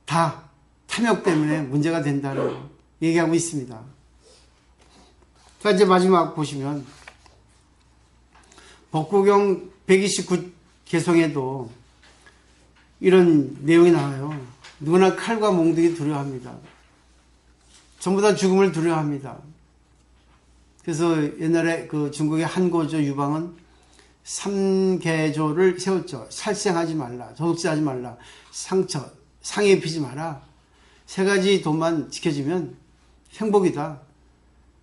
다 탐욕 때문에 문제가 된다는 얘기하고 있습니다. 자, 이제 마지막 보시면 법구경 129 개성에도 이런 내용이 나와요. 누구나 칼과 몽둥이 두려워합니다. 전부 다 죽음을 두려워합니다. 그래서 옛날에 그 중국의 한고조 유방은 3계조를 세웠죠. 살생하지 말라, 도둑질하지 말라, 상해 입히지 마라. 3가지 도만 지켜지면 행복이다.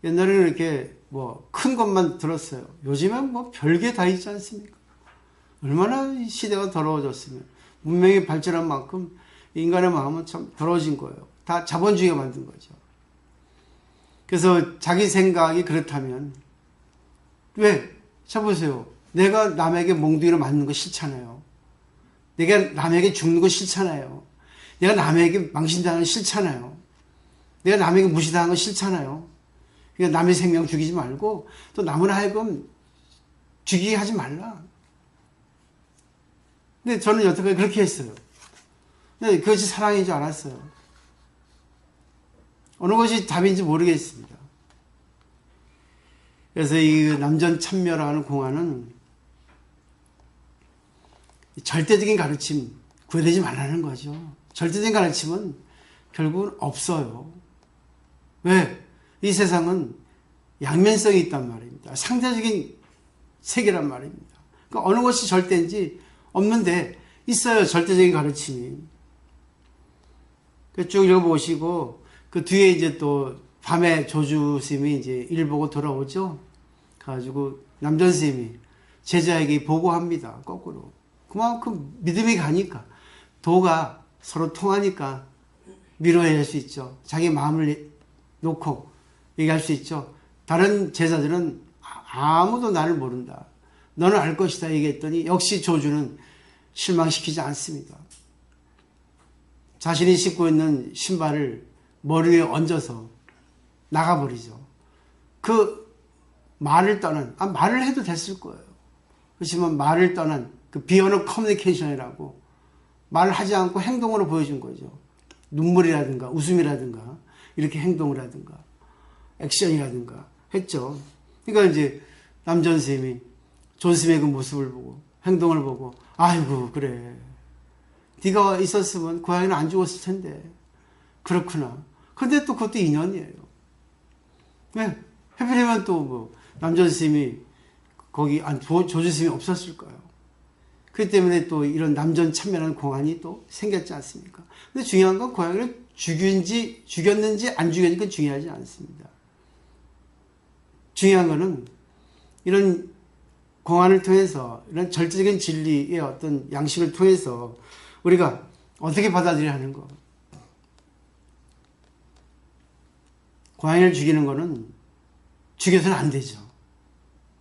옛날에는 이렇게 뭐 큰 것만 들었어요. 요즘엔 뭐 별게 다 있지 않습니까? 얼마나 시대가 더러워졌으면, 문명이 발전한 만큼 인간의 마음은 참 더러워진 거예요. 다 자본주의가 만든 거죠. 그래서 자기 생각이 그렇다면, 왜? 자 보세요. 내가 남에게 몽둥이를 맞는 거 싫잖아요. 내가 남에게 죽는 거 싫잖아요. 내가 남에게 망신당하는 거 싫잖아요. 내가 남에게 무시당하는 거 싫잖아요. 그러니까 남의 생명 죽이지 말고 또 남을 하여금 죽이게 하지 말라. 근데 저는 여태까지 그렇게 했어요. 근데 그것이 사랑인 줄 알았어요. 어느 것이 답인지 모르겠습니다. 그래서 이 남전참멸하는 공안은 절대적인 가르침, 구애되지 말라는 거죠. 절대적인 가르침은 결국은 없어요. 왜? 이 세상은 양면성이 있단 말입니다. 상대적인 세계란 말입니다. 그러니까 어느 것이 절대인지 없는데 있어요. 절대적인 가르침이. 쭉 읽어보시고 그 뒤에 이제 또 밤에 조주 스님이 이제 일 보고 돌아오죠. 가지고 남전 스님이 제자에게 보고합니다. 거꾸로. 그만큼 믿음이 가니까 도가 서로 통하니까 위로할 수 있죠. 자기 마음을 놓고 얘기할 수 있죠. 다른 제자들은 아무도 나를 모른다. 너는 알 것이다 얘기했더니 역시 조주는 실망시키지 않습니다. 자신이 신고 있는 신발을 머리 위에 얹어서 나가버리죠. 그 말을 떠난, 말을 해도 됐을 거예요. 그렇지만 말을 떠난 그 비언어 커뮤니케이션이라고 말을 하지 않고 행동으로 보여준 거죠. 눈물이라든가 웃음이라든가 이렇게 행동을 하든가 액션이라든가 했죠. 그러니까 이제 남전 스님이 존 스님의 그 모습을 보고 행동을 보고 아이고 그래 네가 있었으면 고양이는 안 죽었을 텐데 그렇구나. 근데 또 그것도 인연이에요. 왜? 해필이면 또 뭐 남전 스님이 거기 조주 스님이 없었을까요? 그렇기 때문에 또 이런 남전 참멸하는 공안이 또 생겼지 않습니까? 근데 중요한 건 고양이를 죽였는지 안 죽였는지 중요하지 않습니다. 중요한 거는 이런 공안을 통해서 이런 절대적인 진리의 어떤 양식을 통해서 우리가 어떻게 받아들여야 하는 거. 고양이를 죽이는 거는 죽여서는 안 되죠.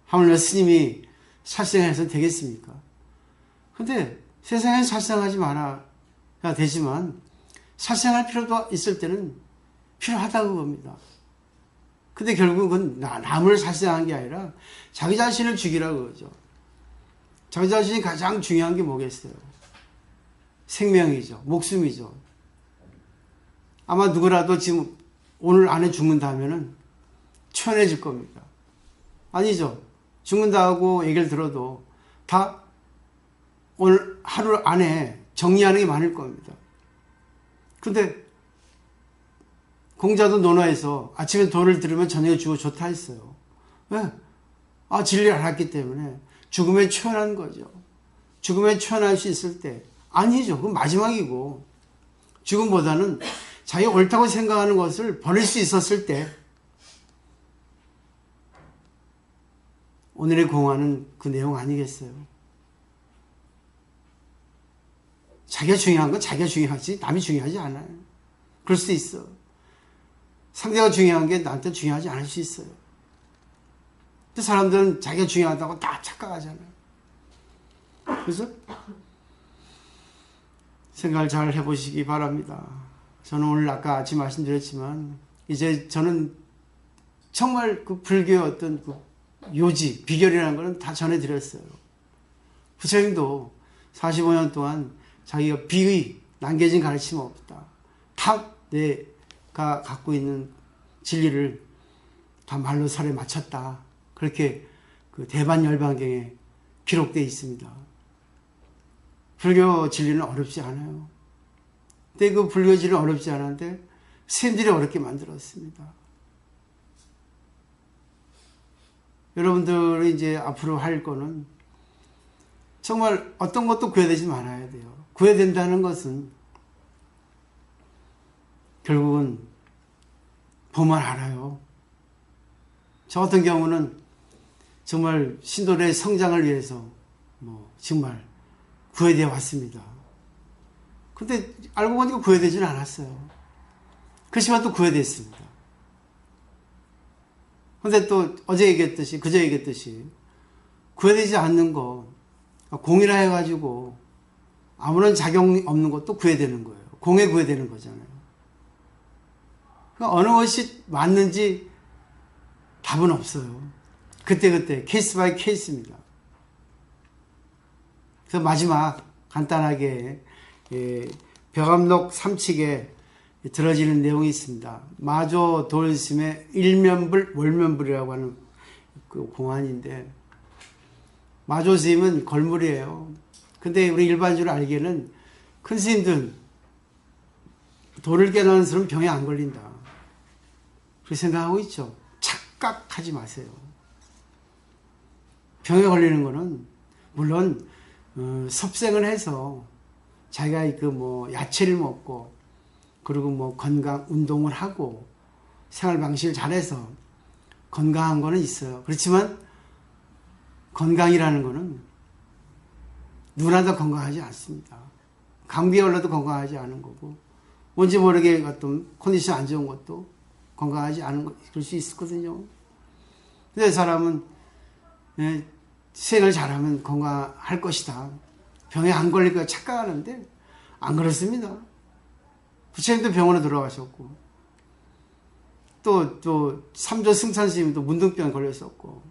하물며 스님이 살생해서 되겠습니까? 근데 세상에 살생하지 말아야 되지만 살생할 필요도 있을 때는 필요하다고 봅니다. 근데 결국은 남을 살생한 게 아니라 자기 자신을 죽이라고 그러죠. 자기 자신이 가장 중요한 게 뭐겠어요? 생명이죠. 목숨이죠. 아마 누구라도 지금 오늘 안에 죽는다면은 천해질 겁니다. 아니죠. 죽는다고 얘기를 들어도 다 오늘 하루 안에 정리하는 게 많을 겁니다. 근데 공자도 논어에서 아침에 도를 들으면 저녁에 죽어 좋다 했어요. 왜? 진리를 알았기 때문에 죽음에 초연한 거죠. 죽음에 초연할 수 있을 때 아니죠. 그건 마지막이고 죽음보다는 자기가 옳다고 생각하는 것을 버릴 수 있었을 때 오늘의 공안은 그 내용 아니겠어요? 자기가 중요한 건 자기가 중요하지 남이 중요하지 않아요. 그럴 수 있어. 상대가 중요한 게 나한테 중요하지 않을 수 있어요. 근데 사람들은 자기가 중요하다고 다 착각하잖아요. 그래서 생각을 잘 해보시기 바랍니다. 저는 오늘 아까 아침 말씀드렸지만 이제 저는 정말 그 불교의 어떤 그 요지, 비결이라는 거는 다 전해드렸어요. 부처님도 45년 동안 자기가 비의, 남겨진 가르침 없다. 다 내가 갖고 있는 진리를 다 말로 설에 맞췄다. 그렇게 그 대반열반경에 기록되어 있습니다. 불교 진리는 어렵지 않아요. 근데 그 불교 진리는 어렵지 않은데 스님들이 어렵게 만들었습니다. 여러분들이 이제 앞으로 할 거는 정말 어떤 것도 구애되지 말아야 돼요. 구애된다는 것은 결국은 보면 알아요. 저 같은 경우는 정말 신도의 성장을 위해서 정말 구애되어 왔습니다. 근데 알고 보니까 구애되지는 않았어요. 그렇지만 또 구애됐습니다. 근데 또 어제 얘기했듯이 그제 얘기했듯이 구애되지 않는 거 공이라 해가지고 아무런 작용 없는 것도 구애되는 거예요. 공에 구애되는 거잖아요. 그러니까 어느 것이 맞는지 답은 없어요. 그때그때 케이스 바이 케이스입니다. 그래서 마지막 간단하게 벽암록 3칙에 들어지는 내용이 있습니다. 마조 돌스님의 일면불 월면불이라고 하는 그 공안인데, 마조 스님은 걸물이에요. 근데 우리 일반적으로 알기에는 큰 스님들 돌을 깨는 사람은 병에 안 걸린다. 그렇게 생각하고 있죠. 착각하지 마세요. 병에 걸리는 거는 물론 섭생을 해서 자기가 야채를 먹고 그리고 건강 운동을 하고 생활 방식을 잘해서 건강한 거는 있어요. 그렇지만 건강이라는 거는 누구나 건강하지 않습니다. 감기에 걸려도 건강하지 않은 거고, 뭔지 모르게 어떤 컨디션 안 좋은 것도 건강하지 않은 거, 그럴 수 있거든요. 근데 사람은 수행을 잘하면 건강할 것이다. 병에 안 걸릴 거야 착각하는데 안 그렇습니다. 부처님도 병원에 들어가셨고, 또 삼조 승찬 스님도 문둥병에 걸렸었고,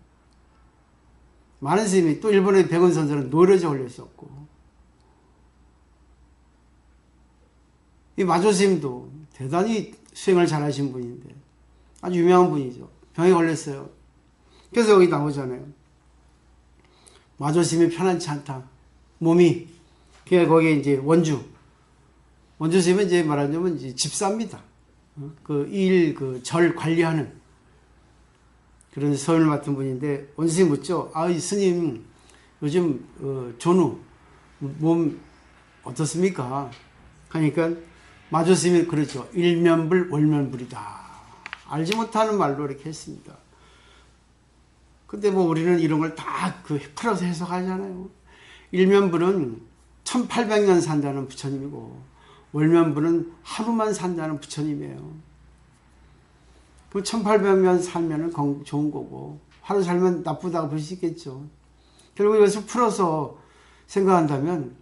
많은 스님이, 또 일본의 백원 선생은 노이로제 걸렸었고, 이 마조 스님도 대단히 수행을 잘하신 분인데 아주 유명한 분이죠. 병에 걸렸어요. 그래서 여기 나오잖아요. 마조 스님이 편안치 않다. 몸이. 그러니까 거기에 이제 원주 스님은 이제 말하자면 이제 집사입니다. 절 관리하는 그런 서연을 맡은 분인데, 원주 스님 묻죠. 이 스님 요즘 전후 몸 어떻습니까? 하니까 마조 스님이 그러죠. 일면불 월면불이다. 알지 못하는 말로 이렇게 했습니다. 근데 우리는 이런 걸 다 풀어서 해석하잖아요. 일면불은 1800년 산다는 부처님이고, 월면불은 하루만 산다는 부처님이에요. 그 1800년 살면은 좋은 거고, 하루 살면 나쁘다고 볼 수 있겠죠. 결국 이것을 풀어서 생각한다면,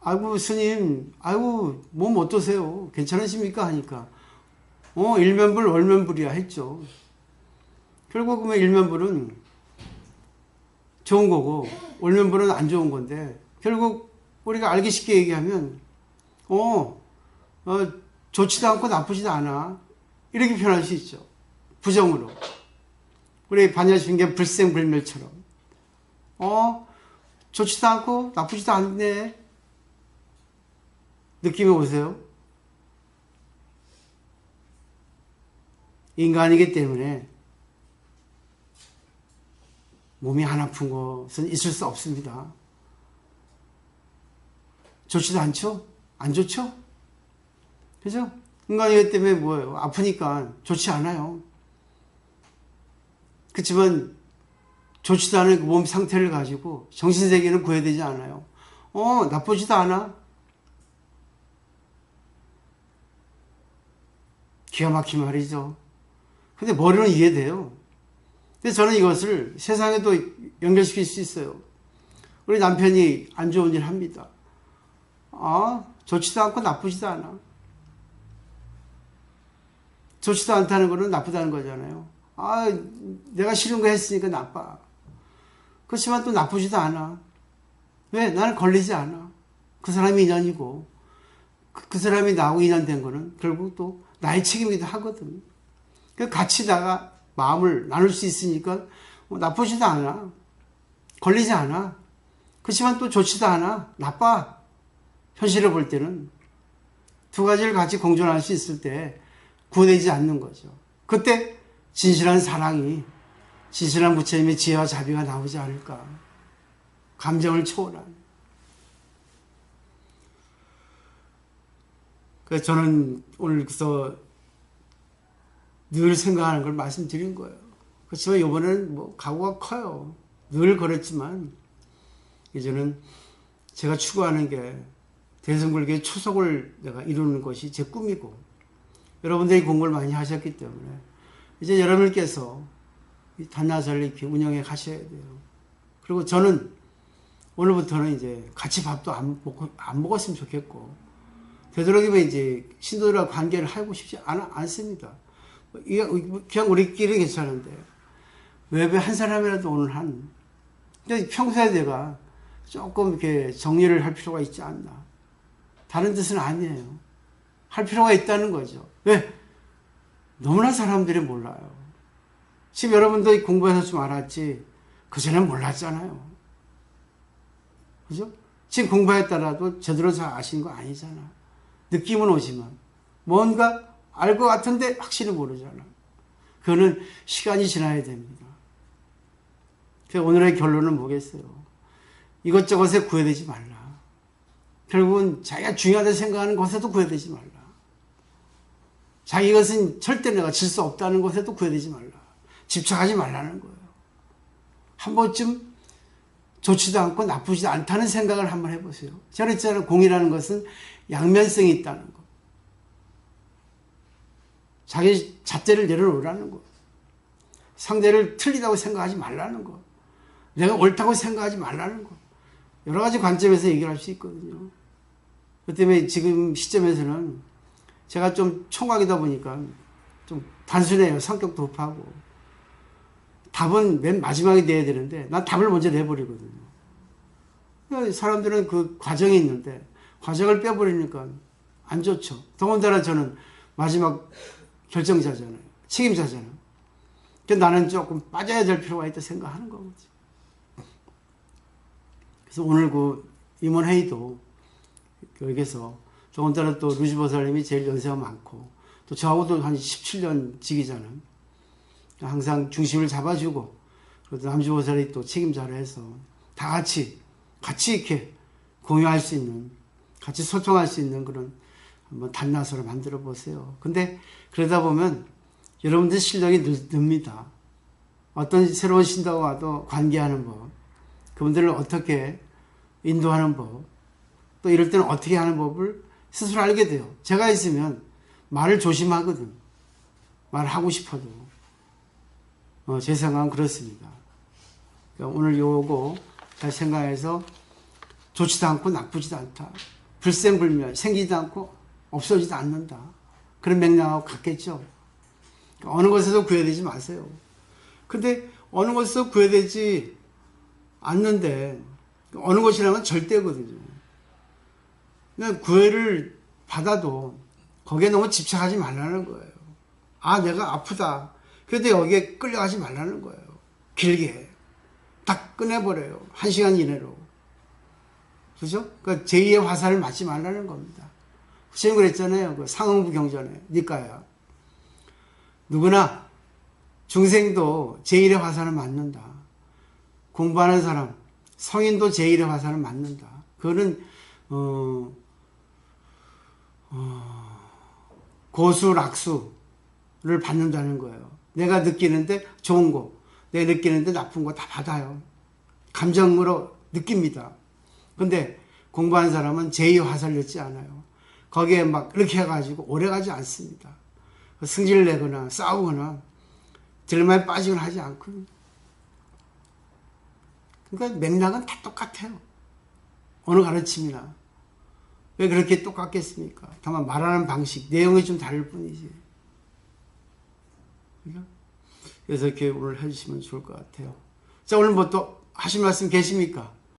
아이고 스님, 아이고 몸 어떠세요? 괜찮으십니까? 하니까 일면불 월면불이야 했죠. 결국 그러면 일면불은 좋은 거고 월면불은 안 좋은 건데, 결국 우리가 알기 쉽게 얘기하면 좋지도 않고 나쁘지도 않아, 이렇게 표현할 수 있죠. 부정으로. 우리 반야신경 불생불멸처럼 좋지도 않고 나쁘지도 않네, 느낌이 오세요? 인간이기 때문에 몸이 안 아픈 것은 있을 수 없습니다. 좋지도 않죠? 안 좋죠? 그죠? 인간이기 때문에 뭐예요? 아프니까 좋지 않아요. 그렇지만 좋지도 않은 그 몸 상태를 가지고 정신세계는 구애되지 않아요. 나쁘지도 않아. 기가 막힌 말이죠. 근데 머리는 이해돼요. 근데 저는 이것을 세상에도 연결시킬 수 있어요. 우리 남편이 안 좋은 일 합니다. 좋지도 않고 나쁘지도 않아. 좋지도 않다는 거는 나쁘다는 거잖아요. 내가 싫은 거 했으니까 나빠. 그렇지만 또 나쁘지도 않아. 왜? 나는 걸리지 않아. 그 사람이 인연이고 그 사람이 나하고 인연된 거는 결국 또 나의 책임이기도 하거든. 같이 나가 마음을 나눌 수 있으니까 나쁘지도 않아. 걸리지 않아. 그렇지만 또 좋지도 않아. 나빠. 현실을 볼 때는. 두 가지를 같이 공존할 수 있을 때 구애되지 않는 거죠. 그때 진실한 사랑이, 진실한 부처님의 지혜와 자비가 나오지 않을까. 감정을 초월한. 그래서 저는 오늘 그래서 늘 생각하는 걸 말씀드린 거예요. 그렇지만 이번에는 뭐 각오가 커요. 늘 그랬지만 이제는 제가 추구하는 게 대승불교의 초석을 내가 이루는 것이 제 꿈이고, 여러분들이 공부를 많이 하셨기 때문에 이제 여러분께서 이 단나사를 이렇게 운영해 가셔야 돼요. 그리고 저는 오늘부터는 이제 같이 밥도 안 먹었으면 좋겠고, 되도록이면 이제 신도들과 관계를 하고 싶지 않습니다. 그냥 우리끼리 괜찮은데 왜 한 사람이라도 오늘 근데 평소에 내가 조금 이렇게 정리를 할 필요가 있지 않나. 다른 뜻은 아니에요. 할 필요가 있다는 거죠. 왜? 너무나 사람들이 몰라요. 지금 여러분도 공부해서 좀 알았지, 그전엔 몰랐잖아요. 그죠? 지금 공부했더라도 제대로 잘 아시는 거 아니잖아. 느낌은 오지만 뭔가 알 것 같은데 확실히 모르잖아. 그거는 시간이 지나야 됩니다. 오늘의 결론은 뭐겠어요? 이것저것에 구애되지 말라. 결국은 자기가 중요하다고 생각하는 것에도 구애되지 말라. 자기 것은 절대 내가 질 수 없다는 것에도 구애되지 말라. 집착하지 말라는 거예요. 한 번쯤 좋지도 않고 나쁘지도 않다는 생각을 한번 해보세요. 저는 있잖아요. 공이라는 것은 양면성이 있다는 거. 자기 잣대를 내려놓으라는 거. 상대를 틀리다고 생각하지 말라는 거. 내가 옳다고 생각하지 말라는 거. 여러 가지 관점에서 얘기를 할 수 있거든요. 그 때문에 지금 시점에서는 제가 좀 총각이다 보니까 좀 단순해요. 성격도 급하고. 답은 맨 마지막에 내야 되는데 난 답을 먼저 내버리거든요. 사람들은 그 과정이 있는데 과정을 빼버리니까 안 좋죠. 더군다나 저는 마지막 결정자잖아요. 책임자잖아요. 그러니까 나는 조금 빠져야 될 필요가 있다 생각하는 거거든요. 그래서 오늘 그 임원회의도 여기서 더군다나 또 루지보살님이 제일 연세가 많고 또 저하고도 한 17년 지기잖아요. 항상 중심을 잡아주고, 그리고 남주보살이 또 책임자로 해서 다 같이 이렇게 공유할 수 있는, 같이 소통할 수 있는 그런 한번 단나서를 만들어 보세요. 근데 그러다 보면 여러분들 실력이 늡니다. 어떤 새로운 신도가 와도 관계하는 법, 그분들을 어떻게 인도하는 법, 또 이럴 때는 어떻게 하는 법을 스스로 알게 돼요. 제가 있으면 말을 조심하거든. 말하고 싶어도. 제 생각은 그렇습니다. 그러니까 오늘 요거 잘 생각해서 좋지도 않고 나쁘지도 않다. 불생불멸, 생기지도 않고 없어지지도 않는다. 그런 맥락하고 같겠죠. 그러니까 어느 것에서 구애되지 마세요. 근데 어느 것에서 구애되지 않는데 어느 것이라는 건 절대거든요. 그냥 구애를 받아도 거기에 너무 집착하지 말라는 거예요. 아, 내가 아프다. 그런데 여기에 끌려가지 말라는 거예요. 길게. 딱 꺼내버려요. 1시간 이내로. 그죠? 그러니까 제2의 화살을 맞지 말라는 겁니다. 선생님 그랬잖아요. 그 상응부 경전에. 니까야. 누구나 중생도 제1의 화살을 맞는다. 공부하는 사람, 성인도 제1의 화살을 맞는다. 그거는 고수락수를 받는다는 거예요. 내가 느끼는데 좋은 거, 내가 느끼는데 나쁜 거 다 받아요. 감정으로 느낍니다. 근데 공부한 사람은 제2의 화살을 넣지 않아요. 거기에 막 이렇게 해가지고 오래가지 않습니다. 승질을 내거나 싸우거나 딜레마에 빠지거나 하지 않거든요. 그러니까 맥락은 다 똑같아요. 어느 가르침이나. 왜 그렇게 똑같겠습니까? 다만 말하는 방식, 내용이 좀 다를 뿐이지. 그래서 이렇게 오늘 해주시면 좋을 것 같아요. 자, 오늘 뭐 또 하실 말씀 계십니까?